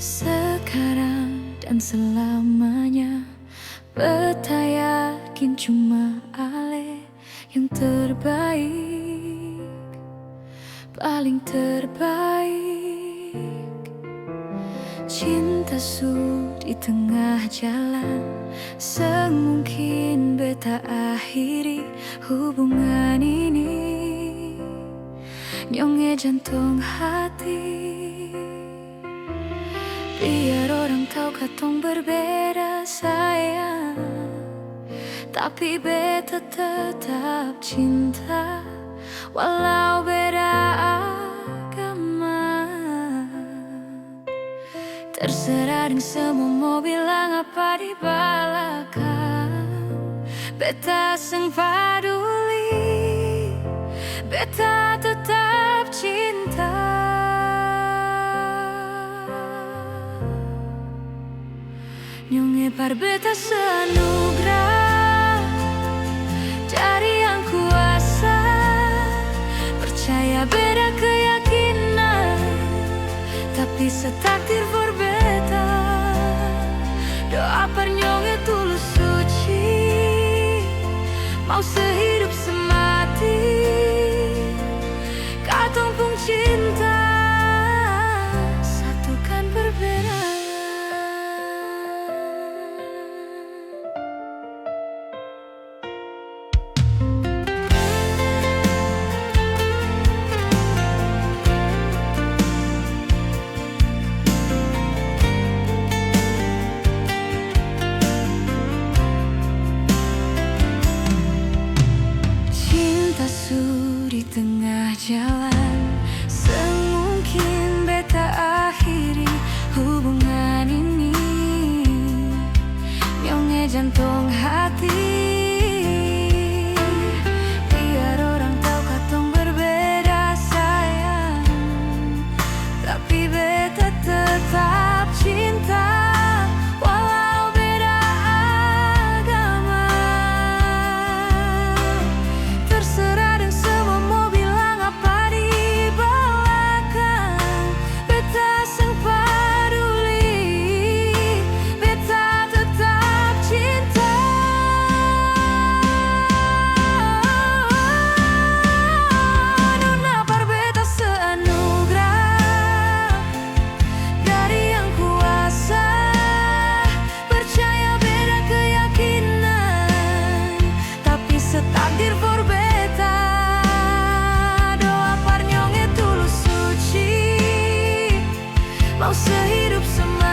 Sekarang dan selamanya, beta yakin cuma Ale yang terbaik, paling terbaik. Cinta su di tengah jalan, semungkin beta akhiri hubungan ini. Nyonge jantung hati, biar orang tahu katong berbeda sayang, tapi beta tetap cinta walau beda agama. Terserah deng semua mau bilang apa di belakang, beta seng paduli, beta tetap cinta. Nyonge par beta seanugerah dari yang kuasa, percaya beda keyakinan, tapi setakdir for beta. Doa par nyonge tulus suci, mau sehidup semati, katong pung cinta satukan perbedaan. Di tengah jalan, semungkin beta akhiri hubungan ini. Nyonge jantung hati, biar orang tahu katong berbeda sayang, tapi beta tetap cinta walau beda agama. Terserah takdir for beta. Doa par nyonge tulus suci, mau sehidup semati.